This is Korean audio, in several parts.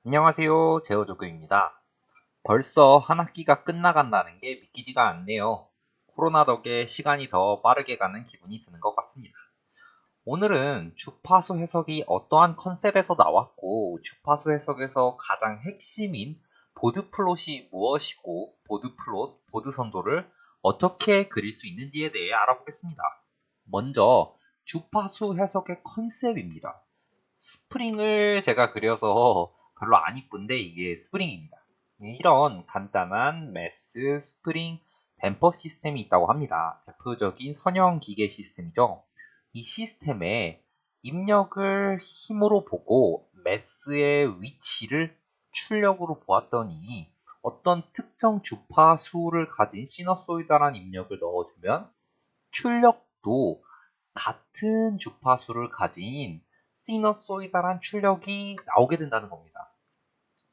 안녕하세요. 제어조교입니다. 벌써 한 학기가 끝나간다는 게 믿기지가 않네요. 코로나 덕에 시간이 더 빠르게 가는 기분이 드는 것 같습니다. 오늘은 주파수 해석이 어떠한 컨셉에서 나왔고, 주파수 해석에서 가장 핵심인 보드 플롯이 무엇이고, 보드 플롯, 보드 선도를 어떻게 그릴 수 있는지에 대해 알아보겠습니다. 먼저 주파수 해석의 컨셉입니다. 스프링을 제가 그려서 별로 안 이쁜데 이게 스프링입니다. 이런 간단한 매스 스프링 댐퍼 시스템이 있다고 합니다. 대표적인 선형 기계 시스템이죠. 이 시스템에 입력을 힘으로 보고 매스의 위치를 출력으로 보았더니 어떤 특정 주파수를 가진 시너소이달한 입력을 넣어주면 출력도 같은 주파수를 가진 시너소이달한 출력이 나오게 된다는 겁니다.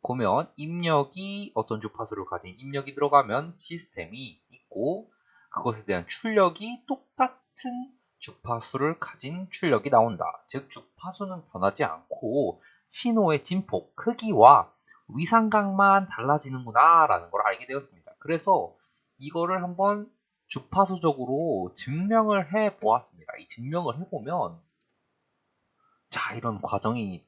보면 입력이 어떤 주파수를 가진 입력이 들어가면 시스템이 있고 그것에 대한 출력이 똑같은 주파수를 가진 출력이 나온다. 즉 주파수는 변하지 않고 신호의 진폭, 크기와 위상각만 달라지는구나 라는 걸 알게 되었습니다. 그래서 이거를 한번 주파수적으로 증명을 해 보았습니다. 이 증명을 해보면 자 이런 과정이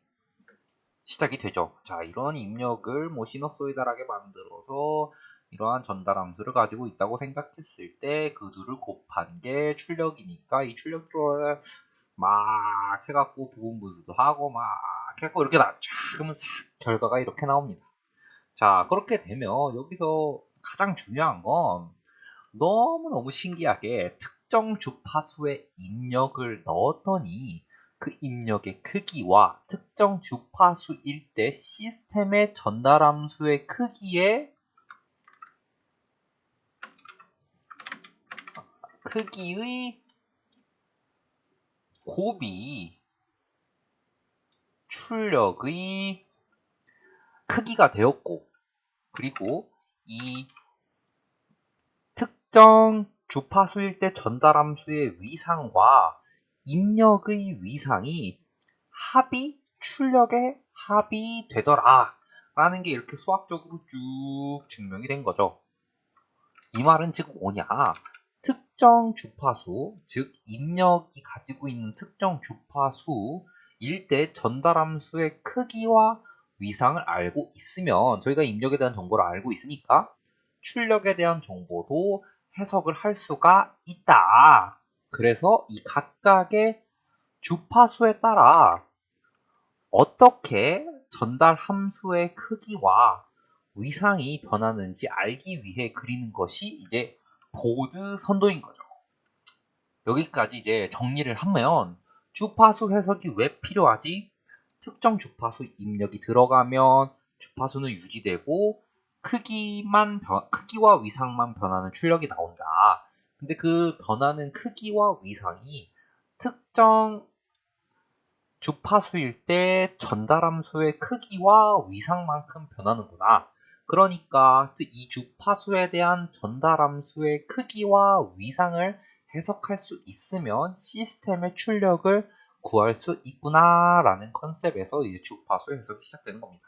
시작이 되죠. 자, 이런 입력을 시너소이달하게 만들어서 이러한 전달 함수를 가지고 있다고 생각했을 때 그 둘을 곱한 게 출력이니까 이 출력으로 막 해갖고 부분 분수도 하고 막 해갖고 이렇게 쫙 그러면 싹 결과가 이렇게 나옵니다. 자, 그렇게 되면 여기서 가장 중요한 건 너무너무 신기하게 특정 주파수의 입력을 넣었더니 그 입력의 크기와 특정 주파수일 때 시스템의 전달함수의 크기의 곱이 출력의 크기가 되었고 그리고 이 특정 주파수일 때 전달함수의 위상과 입력의 위상이 출력의 합이 되더라 라는 게 이렇게 수학적으로 쭉 증명이 된 거죠. 이 말은 즉 뭐냐, 특정 주파수, 즉 입력이 가지고 있는 특정 주파수일 때 전달함수의 크기와 위상을 알고 있으면 저희가 입력에 대한 정보를 알고 있으니까 출력에 대한 정보도 해석을 할 수가 있다. 그래서 이 각각의 주파수에 따라 어떻게 전달 함수의 크기와 위상이 변하는지 알기 위해 그리는 것이 이제 보드 선도인 거죠. 여기까지 이제 정리를 하면 주파수 해석이 왜 필요하지? 특정 주파수 입력이 들어가면 주파수는 유지되고 크기와 위상만 변하는 출력이 나온다. 근데 그 변하는 크기와 위상이 특정 주파수일 때 전달함수의 크기와 위상만큼 변하는구나. 그러니까 이 주파수에 대한 전달함수의 크기와 위상을 해석할 수 있으면 시스템의 출력을 구할 수 있구나라는 컨셉에서 이제 주파수 해석이 시작되는 겁니다.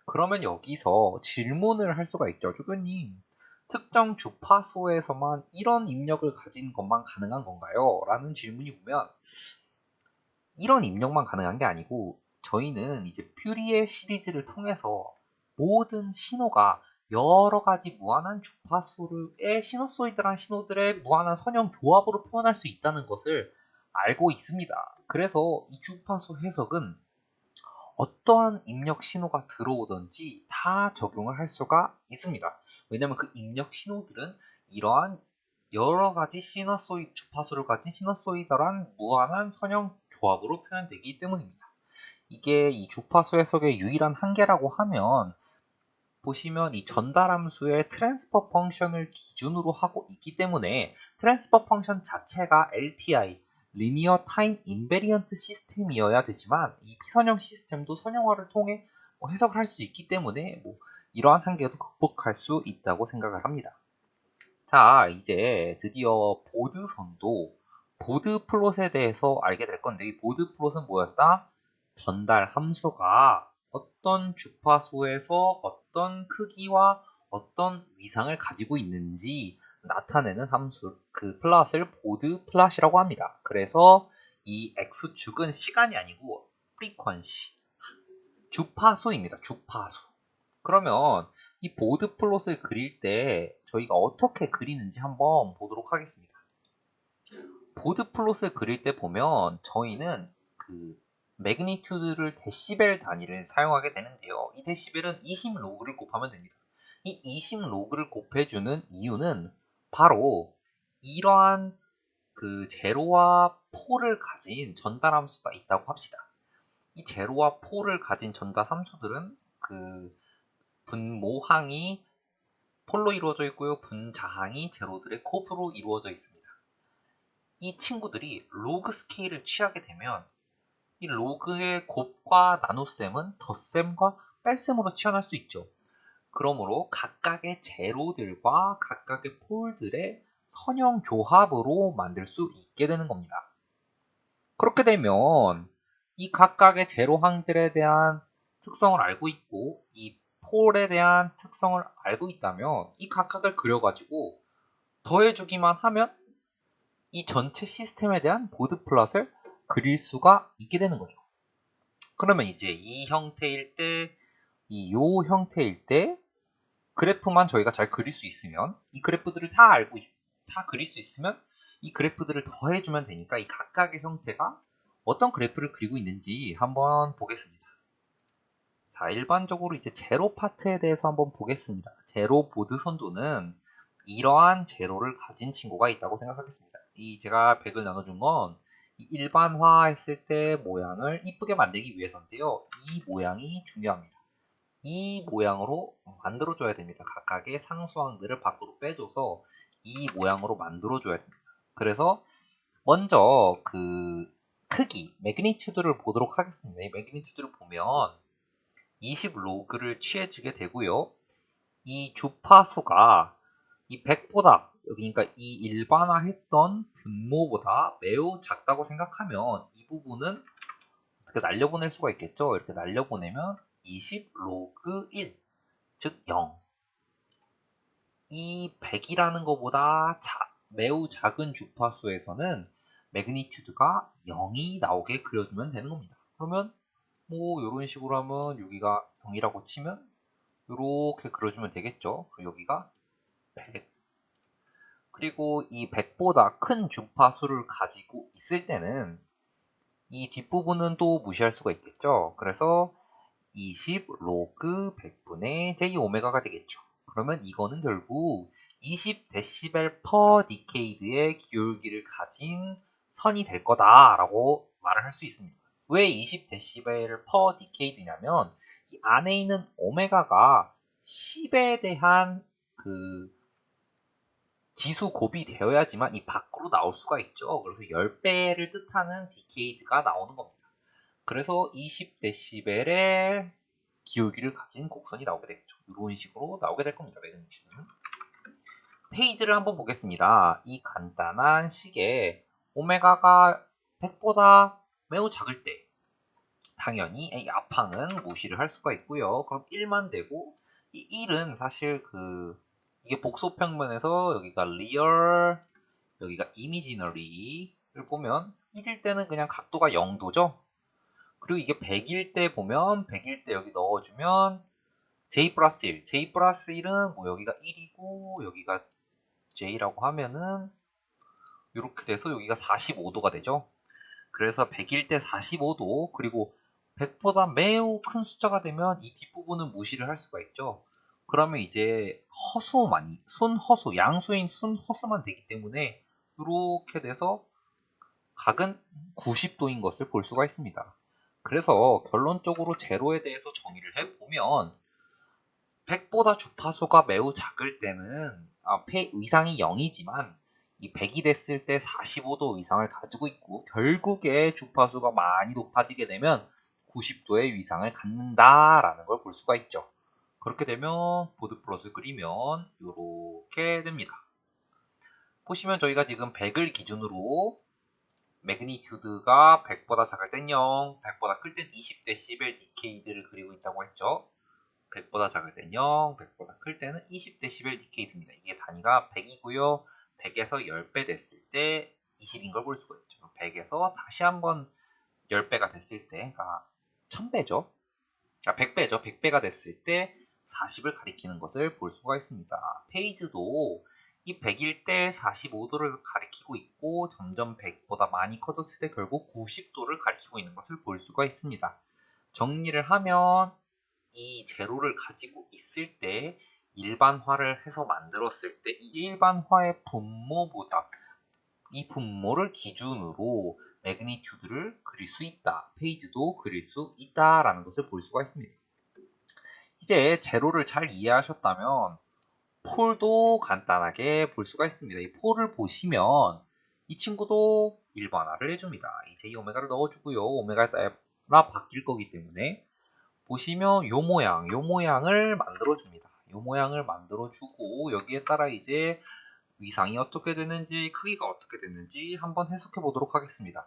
그러면 여기서 질문을 할 수가 있죠. 조교님, 특정 주파수에서만 이런 입력을 가진 것만 가능한 건가요? 라는 질문이 오면 이런 입력만 가능한 게 아니고 저희는 이제 퓨리의 시리즈를 통해서 모든 신호가 여러 가지 무한한 주파수의 시너소이드란 신호들의 무한한 선형 조합으로 표현할 수 있다는 것을 알고 있습니다. 그래서 이 주파수 해석은 어떠한 입력 신호가 들어오든지 다 적용을 할 수가 있습니다. 왜냐하면 그 입력 신호들은 이러한 여러 가지 주파수를 가진 시너소이드란 무한한 선형 조합으로 표현되기 때문입니다. 이게 이 주파수 해석의 유일한 한계라고 하면 보시면 이 전달함수의 트랜스퍼 펑션을 기준으로 하고 있기 때문에 트랜스퍼 펑션 자체가 LTI, 리니어 타임 인베리언트 시스템이어야 되지만 이 비선형 시스템도 선형화를 통해 해석을 할 수 있기 때문에 이러한 한계도 극복할 수 있다고 생각을 합니다. 자, 이제 드디어 보드 플롯에 대해서 알게 될 건데 이 보드 플롯은 뭐였다? 전달 함수가 어떤 주파수에서 어떤 크기와 어떤 위상을 가지고 있는지 나타내는 함수, 그 플롯을 보드 플롯이라고 합니다. 그래서 이 X축은 시간이 아니고 프리퀀시, 주파수입니다. 주파수. 그러면 이 보드 플롯을 그릴 때 저희가 어떻게 그리는지 한번 보도록 하겠습니다. 보드 플롯을 그릴 때 보면 저희는 그 매그니튜드를 데시벨 단위를 사용하게 되는데요. 이 데시벨은 20 로그를 곱하면 됩니다. 이 20 로그를 곱해주는 이유는 바로 이러한 그 제로와 4를 가진 전달 함수가 있다고 합시다. 이 제로와 4를 가진 전달 함수들은 그 분모항이 폴로 이루어져 있고요. 분자항이 제로들의 곱으로 이루어져 있습니다. 이 친구들이 로그 스케일을 취하게 되면 이 로그의 곱과 나눗셈은 덧셈과 뺄셈으로 취현할 수 있죠. 그러므로 각각의 제로들과 각각의 폴들의 선형 조합으로 만들 수 있게 되는 겁니다. 그렇게 되면 이 각각의 제로항들에 대한 특성을 알고 있고 이 폴에 대한 특성을 알고 있다면 이 각각을 그려가지고 더해주기만 하면 이 전체 시스템에 대한 보드 플롯을 그릴 수가 있게 되는 거죠. 그러면 이제 이 형태일 때, 요 형태일 때 그래프만 저희가 잘 그릴 수 있으면 이 그래프들을 다 그릴 수 있으면 이 그래프들을 더해주면 되니까 이 각각의 형태가 어떤 그래프를 그리고 있는지 한번 보겠습니다. 자, 일반적으로 이제 제로 파트에 대해서 한번 보겠습니다. 제로 보드 선도는 이러한 제로를 가진 친구가 있다고 생각하겠습니다. 이 제가 100을 나눠준 건 일반화했을 때 모양을 이쁘게 만들기 위해서인데요. 이 모양이 중요합니다. 이 모양으로 만들어줘야 됩니다. 각각의 상수항들을 밖으로 빼줘서 이 모양으로 만들어줘야 됩니다. 그래서 먼저 그 크기, 매그니튜드를 보도록 하겠습니다. 이 매그니튜드를 보면 20 로그를 취해지게 되고요. 이 주파수가 이 100보다, 그러니까 이 일반화했던 분모보다 매우 작다고 생각하면 이 부분은 어떻게 날려보낼 수가 있겠죠. 이렇게 날려보내면 20 로그 1, 즉 0. 이 100이라는 것보다 매우 작은 주파수에서는 매그니튜드가 0이 나오게 그려주면 되는 겁니다. 그러면 뭐 이런 식으로 하면 여기가 0이라고 치면 이렇게 그려주면 되겠죠. 그리고 여기가 100. 그리고 이 100보다 큰 주파수를 가지고 있을 때는 이 뒷부분은 또 무시할 수가 있겠죠. 그래서 20 로그 100분의 j 오메가가 되겠죠. 그러면 이거는 결국 20 데시벨 퍼 디케이드의 기울기를 가진 선이 될 거다라고 말을 할 수 있습니다. 왜 20 데시벨 퍼 디케이드냐면 이 안에 있는 오메가가 10에 대한 그 지수 곱이 되어야지만 이 밖으로 나올 수가 있죠. 그래서 10배를 뜻하는 디케이드가 나오는 겁니다. 그래서 20데시벨의 기울기를 가진 곡선이 나오게 되겠죠. 이런 식으로 나오게 될 겁니다. 매그니튜드는. 페이지를 한번 보겠습니다. 이 간단한 식에 오메가가 100보다 매우 작을 때 당연히 이 앞항은 무시를 할 수가 있고요. 그럼 1만 되고 이 1은 사실 이게 복소평면에서 여기가 리얼, 여기가 이미지너리를 보면 1일 때는 그냥 각도가 0도죠. 그리고 이게 100일 때 보면 100일 때 여기 넣어주면 j 플러스 1, j 플러스 1은 뭐 여기가 1이고 여기가 j라고 하면은 이렇게 돼서 여기가 45도가 되죠. 그래서 100일 때 45도, 그리고 100보다 매우 큰 숫자가 되면 이 뒷부분은 무시를 할 수가 있죠. 그러면 이제 순허수, 양수인 순허수만 되기 때문에 이렇게 돼서 각은 90도인 것을 볼 수가 있습니다. 그래서 결론적으로 제로에 대해서 정의를 해보면 100보다 주파수가 매우 작을 때는 위상이 0이지만 이 100이 됐을 때 45도 위상을 가지고 있고 결국에 주파수가 많이 높아지게 되면 90도의 위상을 갖는다라는 걸 볼 수가 있죠. 그렇게 되면 보드 플롯을 그리면 이렇게 됩니다. 보시면 저희가 지금 100을 기준으로 매그니튜드가 100보다 작을 땐 0, 100보다 클 땐 20dB 디케이드를 그리고 있다고 했죠. 100보다 작을 땐 0, 100보다 클 때는 20dB 디케이드입니다. 이게 단위가 100이고요. 100에서 10배 됐을 때 20인 걸 볼 수가 있죠. 100에서 다시 한번 10배가 됐을 때, 그러니까 1000배죠. 아, 100배죠. 100배가 됐을 때 40을 가리키는 것을 볼 수가 있습니다. 페이즈도 이 100일 때 45도를 가리키고 있고 점점 100보다 많이 커졌을 때 결국 90도를 가리키고 있는 것을 볼 수가 있습니다. 정리를 하면 이 제로를 가지고 있을 때 일반화를 해서 만들었을 때 이 일반화의 분모보다 이 분모를 기준으로 매그니튜드를 그릴 수 있다. 페이지도 그릴 수 있다라는 것을 볼 수가 있습니다. 이제 제로를 잘 이해하셨다면 폴도 간단하게 볼 수가 있습니다. 이 폴을 보시면 이 친구도 일반화를 해줍니다. 이 J오메가를 넣어주고요. 오메가에 따라 바뀔 거기 때문에 보시면 요 모양을 만들어줍니다. 요 모양을 만들어주고 여기에 따라 이제 위상이 어떻게 되는지 크기가 어떻게 되는지 한번 해석해 보도록 하겠습니다.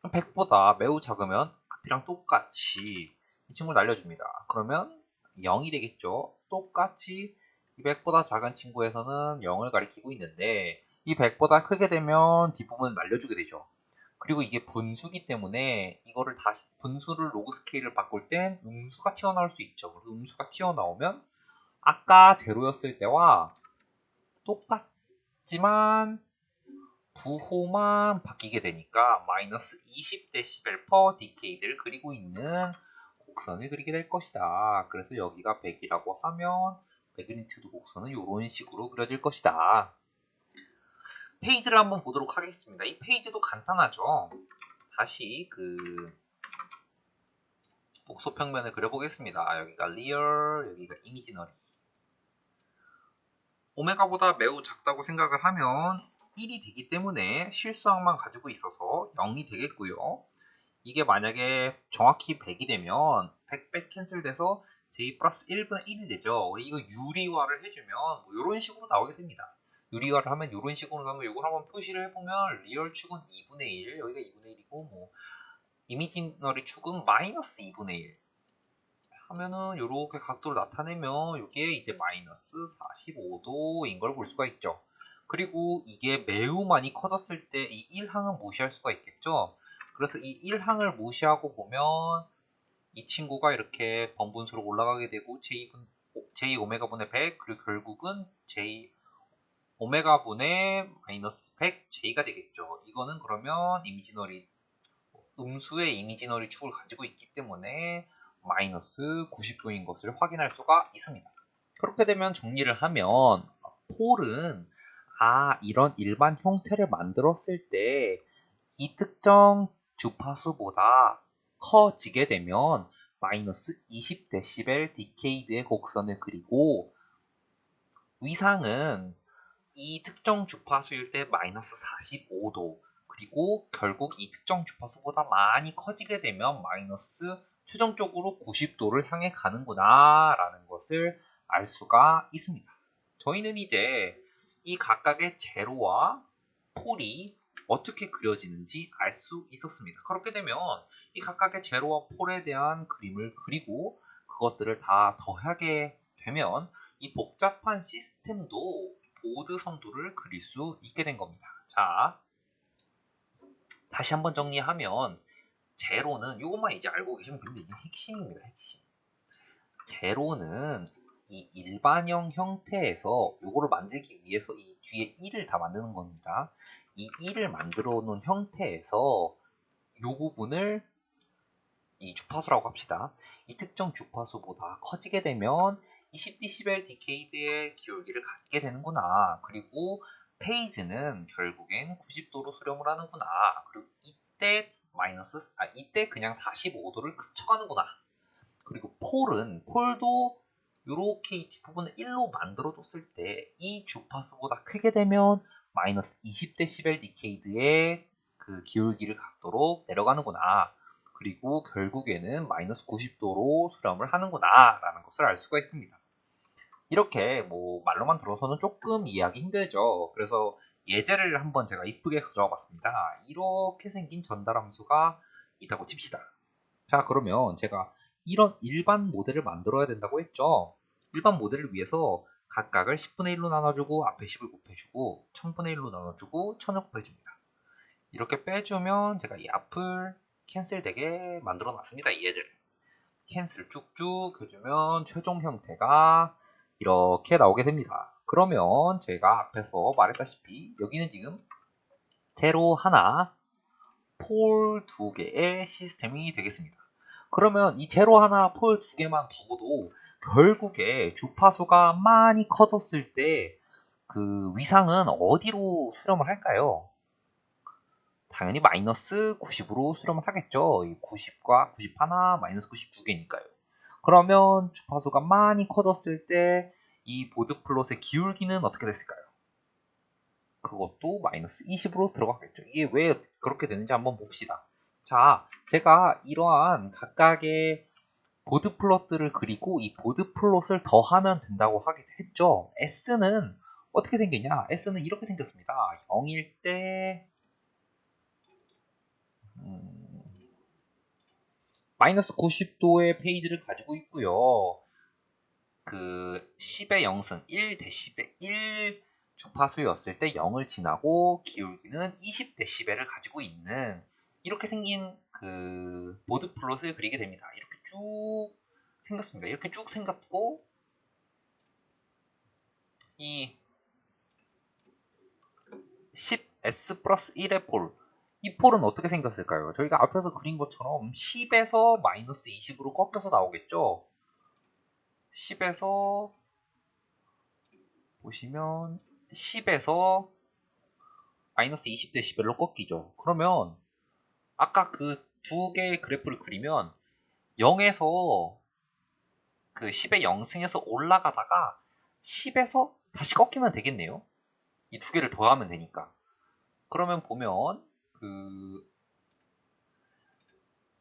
100보다 매우 작으면 앞이랑 똑같이 이 친구를 날려줍니다. 그러면 0이 되겠죠. 똑같이 이 100보다 작은 친구에서는 0을 가리키고 있는데 이 100보다 크게 되면 뒷부분을 날려주게 되죠. 그리고 이게 분수기 때문에 이거를 다시 분수를 로그 스케일을 바꿀 땐 음수가 튀어나올 수 있죠. 그래서 음수가 튀어나오면 아까 제로였을 때와 똑같지만 부호만 바뀌게 되니까 마이너스 20dB per decade를 그리고 있는 곡선을 그리게 될 것이다. 그래서 여기가 100이라고 하면 매그니튜드 곡선은 이런 식으로 그려질 것이다. 페이지를 한번 보도록 하겠습니다. 이 페이지도 간단하죠. 다시 복소 평면을 그려보겠습니다. 여기가 리얼, 여기가 이미지너리. 오메가보다 매우 작다고 생각을 하면 1이 되기 때문에 실수항만 가지고 있어서 0이 되겠고요. 이게 만약에 정확히 100이 되면 100 캔슬돼서 j 플러스 1분의 1이 되죠. 우리 이거 유리화를 해주면 뭐 이런 식으로 나오게 됩니다. 유리화를 하면 이런 식으로 나오면 이걸 한번 표시를 해보면 리얼 축은 2분의 1, 여기가 2분의 1이고 뭐 이미지너리 축은 마이너스 2분의 1 하면은 이렇게 각도를 나타내면 이게 이제 마이너스 45도인 걸 볼 수가 있죠. 그리고 이게 매우 많이 커졌을 때 이 1항은 무시할 수가 있겠죠. 그래서 이 1항을 무시하고 보면 이 친구가 이렇게 번분수로 올라가게 되고 J 오메가분의 100 그리고 결국은 J 오메가분의 마이너스 100 J가 되겠죠. 이거는 그러면 이미지너리 음수의 이미지너리 축을 가지고 있기 때문에 마이너스 90도인 것을 확인할 수가 있습니다. 그렇게 되면 정리를 하면 폴은 이런 일반 형태를 만들었을 때 이 특정 주파수보다 커지게 되면 마이너스 20dB 디케이드의 곡선을 그리고 위상은 이 특정 주파수일 때 마이너스 45도 그리고 결국 이 특정 주파수보다 많이 커지게 되면 마이너스 최종적으로 90도를 향해 가는구나 라는 것을 알 수가 있습니다. 저희는 이제 이 각각의 제로와 폴이 어떻게 그려지는지 알 수 있었습니다. 그렇게 되면 이 각각의 제로와 폴에 대한 그림을 그리고 그것들을 다 더하게 되면 이 복잡한 시스템도 보드 선도를 그릴 수 있게 된 겁니다. 자, 다시 한번 정리하면 제로는 이것만 이제 알고 계시면 됩니다. 이게 핵심입니다. 핵심. 제로는 이 일반형 형태에서 이거를 만들기 위해서 이 뒤에 1을 다 만드는 겁니다. 이 1을 만들어 놓은 형태에서 이 부분을 이 주파수라고 합시다. 이 특정 주파수보다 커지게 되면 20dB 디케이드의 기울기를 갖게 되는구나. 그리고 페이지는 결국엔 90도로 수렴을 하는구나. 그리고 이때 그냥 45도를 스쳐가는구나. 그리고 폴도 이렇게 뒷부분을 1로 만들어줬을 때 이 주파수보다 크게 되면 마이너스 20dB 디케이드의 그 기울기를 갖도록 내려가는구나. 그리고 결국에는 마이너스 90도로 수렴을 하는구나 라는 것을 알 수가 있습니다. 이렇게 뭐 말로만 들어서는 조금 이해하기 힘들죠. 그래서 예제를 한번 제가 이쁘게 가져와 봤습니다. 이렇게 생긴 전달함수가 있다고 칩시다. 자, 그러면 제가 이런 일반 모델을 만들어야 된다고 했죠. 일반 모델을 위해서 각각을 10분의 1로 나눠주고 앞에 10을 곱해주고 1000분의 1로 나눠주고 1000을 곱해줍니다. 이렇게 빼주면 제가 이 앞을 캔슬되게 만들어 놨습니다. 이 예제를. 캔슬 쭉쭉 해주면 최종 형태가 이렇게 나오게 됩니다. 그러면 제가 앞에서 말했다시피 여기는 지금 제로 하나, 폴 두 개의 시스템이 되겠습니다. 그러면 이 제로 하나, 폴 두 개만 두고도 결국에 주파수가 많이 커졌을 때 그 위상은 어디로 수렴을 할까요? 당연히 마이너스 90으로 수렴을 하겠죠. 90과 91, 마이너스 92개니까요. 그러면 주파수가 많이 커졌을 때 이 보드 플롯의 기울기는 어떻게 됐을까요? 그것도 마이너스 20으로 들어가겠죠. 이게 왜 그렇게 되는지 한번 봅시다. 자, 제가 이러한 각각의 보드 플롯들을 그리고 이 보드 플롯을 더하면 된다고 하기도 했죠. S는 어떻게 생겼냐? S는 이렇게 생겼습니다. 0일 때 마이너스 90도의 페이지를 가지고 있고요. 그 10의 0승 1데시벨 1 주파수였을 때 0을 지나고 기울기는 20데시벨을 가지고 있는 이렇게 생긴 그 보드 플롯을 그리게 됩니다. 이렇게 쭉 생겼습니다. 이렇게 쭉 생겼고 이 10s 플러스 1의 폴, 이 폴은 어떻게 생겼을까요? 저희가 앞에서 그린 것처럼 10에서 마이너스 20으로 꺾여서 나오겠죠? 10에서 보시면 10에서 마이너스 20데시벨로 꺾이죠. 그러면 아까 그 두 개의 그래프를 그리면 0에서 그 10의 0승에서 올라가다가 10에서 다시 꺾이면 되겠네요. 이 두 개를 더하면 되니까. 그러면 보면 그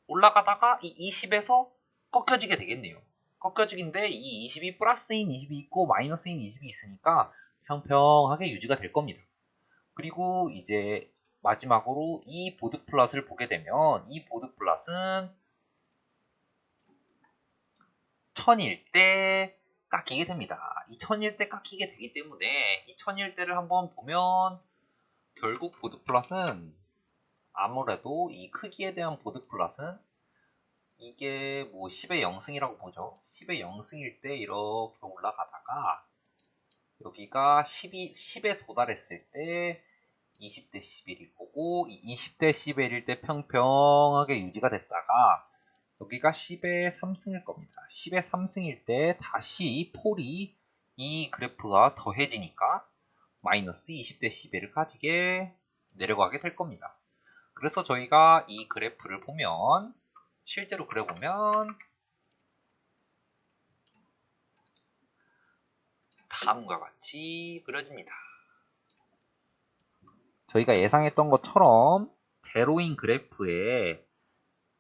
올라가다가 이 20에서 꺾여지게 되겠네요. 꺾여지긴데 이 20이 플러스인 20이 있고 마이너스인 20이 있으니까 평평하게 유지가 될 겁니다. 그리고 이제 마지막으로 이 보드 플롯을 보게 되면 이 보드 플롯은 1000일 때 깎이게 됩니다. 이 1000일 때 깎이게 되기 때문에 이 1000일 때를 한번 보면 결국 보드 플롯은 아무래도 이 크기에 대한 보드 플롯은 이게 뭐 10의 0승이라고 보죠. 10의 0승일 때 이렇게 올라가다가 여기가 10에 도달했을 때 20데시벨일 거고 20데시벨일 때 평평하게 유지가 됐다가 여기가 10의 3승일 겁니다. 10의 3승일 때 다시 폴이 이 그래프가 더해지니까 마이너스 20데시벨을 가지게 내려가게 될 겁니다. 그래서 저희가 이 그래프를 보면 실제로 그려보면 다음과 같이 그려집니다. 저희가 예상했던 것처럼 제로인 그래프에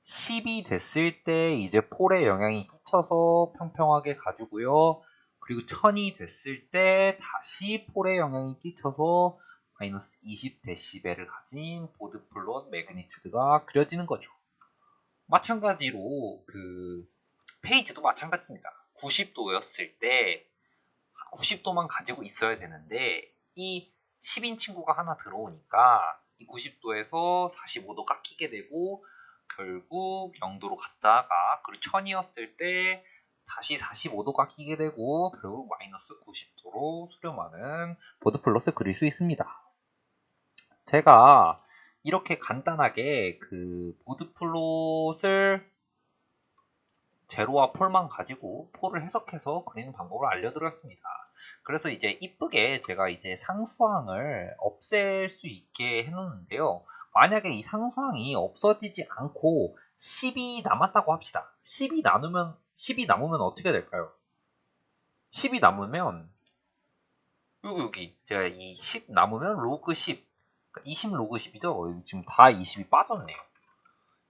10이 됐을 때 이제 폴에 영향이 끼쳐서 평평하게 가주고요. 그리고 1000이 됐을 때 다시 폴에 영향이 끼쳐서 마이너스 20데시벨을 가진 보드 플롯 매그니튜드가 그려지는 거죠. 마찬가지로 그 페이지도 마찬가지입니다. 90도였을 때 90도만 가지고 있어야 되는데 이 10인 친구가 하나 들어오니까 이 90도에서 45도 깎이게 되고 결국 0도로 갔다가 그리고 1000이었을 때 다시 45도 깎이게 되고 결국 마이너스 90도로 수렴하는 보드 플롯을 그릴 수 있습니다. 제가 이렇게 간단하게 그 보드 플롯을 제로와 폴만 가지고 폴을 해석해서 그리는 방법을 알려드렸습니다. 그래서 이제 이쁘게 제가 이제 상수항을 없앨 수 있게 해놓는데요. 만약에 이 상수항이 없어지지 않고 10이 남았다고 합시다. 10이 남으면 어떻게 될까요? 10이 남으면 여기 제가 이 10 남으면 로그 10, 그러니까 20 로그 10이죠. 여기 지금 다 20이 빠졌네요.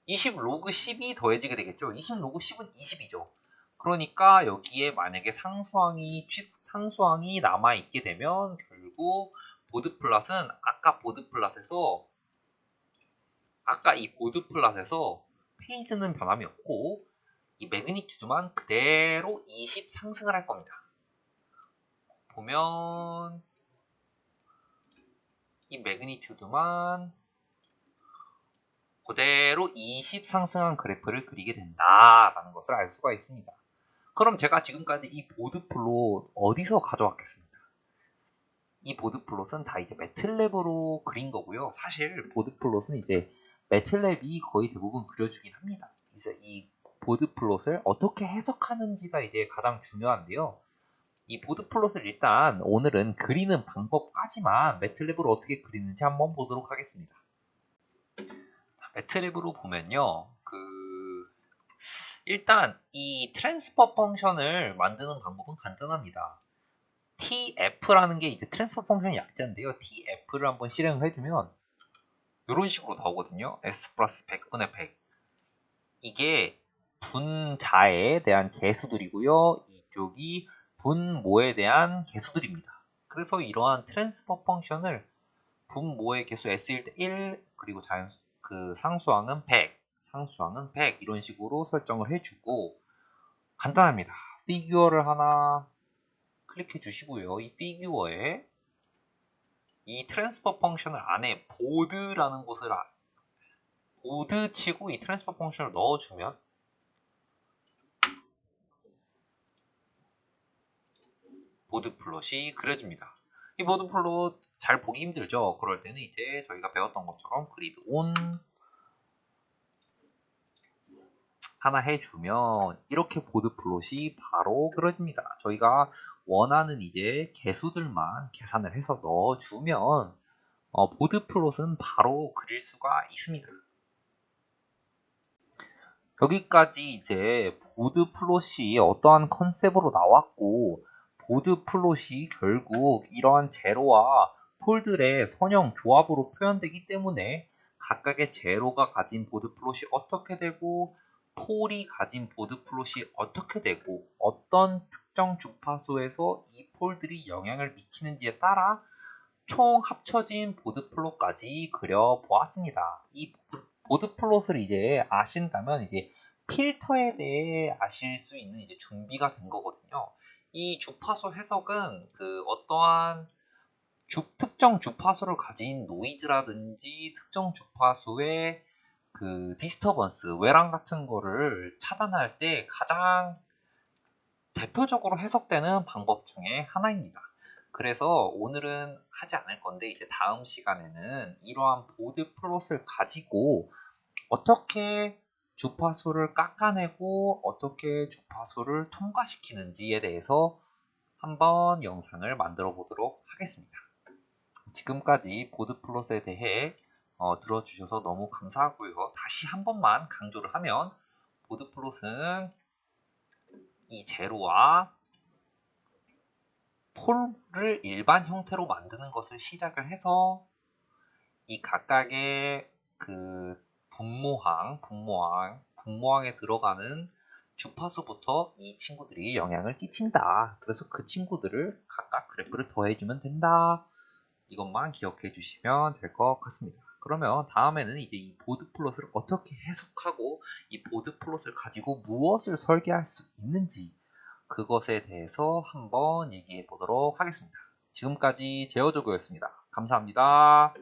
20 로그 10이 더해지게 되겠죠. 20 로그 10은 20이죠. 그러니까 여기에 만약에 상수항이 남아있게 되면 결국 보드플롯은 아까 이 보드플롯에서 페이즈는 변함이 없고 이 매그니튜드만 그대로 20 상승을 할 겁니다. 보면 이 매그니튜드만 그대로 20 상승한 그래프를 그리게 된다라는 것을 알 수가 있습니다. 그럼 제가 지금까지 이 보드플롯 어디서 가져왔겠습니까? 이 보드플롯은 다 이제 매틀랩으로 그린 거고요. 사실 보드플롯은 이제 매틀랩이 거의 대부분 그려주긴 합니다. 그래서 이 보드플롯을 어떻게 해석하는지가 이제 가장 중요한데요. 이 보드플롯을 일단 오늘은 그리는 방법까지만 매틀랩으로 어떻게 그리는지 한번 보도록 하겠습니다. 매트랩으로 보면요. 일단 이 트랜스퍼 펑션을 만드는 방법은 간단합니다. tf라는 게 이제 트랜스퍼 펑션의 약자인데요. tf를 한번 실행을 해주면 이런 식으로 나오거든요. s 플러스 100분의 100. 이게 분자에 대한 개수들이고요. 이쪽이 분모에 대한 개수들입니다. 그래서 이러한 트랜스퍼 펑션을 분모의 개수 s일 때 1, 그리고 상수항은 100 이런 식으로 설정을 해주고 간단합니다. 피규어를 하나 클릭해 주시고요. 이 피규어에 이 트랜스퍼 펑션을 안에 보드라는 곳을 보드 치고 이 트랜스퍼 펑션을 넣어주면 보드 플롯이 그려집니다. 이 보드 플롯 잘 보기 힘들죠? 그럴 때는 이제 저희가 배웠던 것처럼 그리드 온 하나 해주면 이렇게 보드 플롯이 바로 그려집니다. 저희가 원하는 이제 개수들만 계산을 해서 넣어주면 보드 플롯은 바로 그릴 수가 있습니다. 여기까지 이제 보드 플롯이 어떠한 컨셉으로 나왔고 보드 플롯이 결국 이러한 제로와 폴들의 선형 조합으로 표현되기 때문에 각각의 제로가 가진 보드 플롯이 어떻게 되고 폴이 가진 보드 플롯이 어떻게 되고 어떤 특정 주파수에서 이 폴들이 영향을 미치는지에 따라 총 합쳐진 보드 플롯까지 그려보았습니다. 이 보드 플롯을 이제 아신다면 이제 필터에 대해 아실 수 있는 이제 준비가 된 거거든요. 이 주파수 해석은 어떠한 특정 주파수를 가진 노이즈라든지 특정 주파수의 디스터번스, 외랑 같은 거를 차단할 때 가장 대표적으로 해석되는 방법 중에 하나입니다. 그래서 오늘은 하지 않을 건데 이제 다음 시간에는 이러한 보드 플롯을 가지고 어떻게 주파수를 깎아내고 어떻게 주파수를 통과시키는지에 대해서 한번 영상을 만들어 보도록 하겠습니다. 지금까지 보드 플롯에 대해 들어주셔서 너무 감사하고요. 다시 한 번만 강조를 하면 보드 플롯은 이 제로와 폴을 일반 형태로 만드는 것을 시작을 해서 이 각각의 분모항에 들어가는 주파수부터 이 친구들이 영향을 끼친다. 그래서 그 친구들을 각각 그래프를 더해주면 된다. 이것만 기억해 주시면 될 것 같습니다. 그러면 다음에는 이제 이 보드 플롯을 어떻게 해석하고 이 보드 플롯을 가지고 무엇을 설계할 수 있는지 그것에 대해서 한번 얘기해 보도록 하겠습니다. 지금까지 제어조교였습니다. 감사합니다.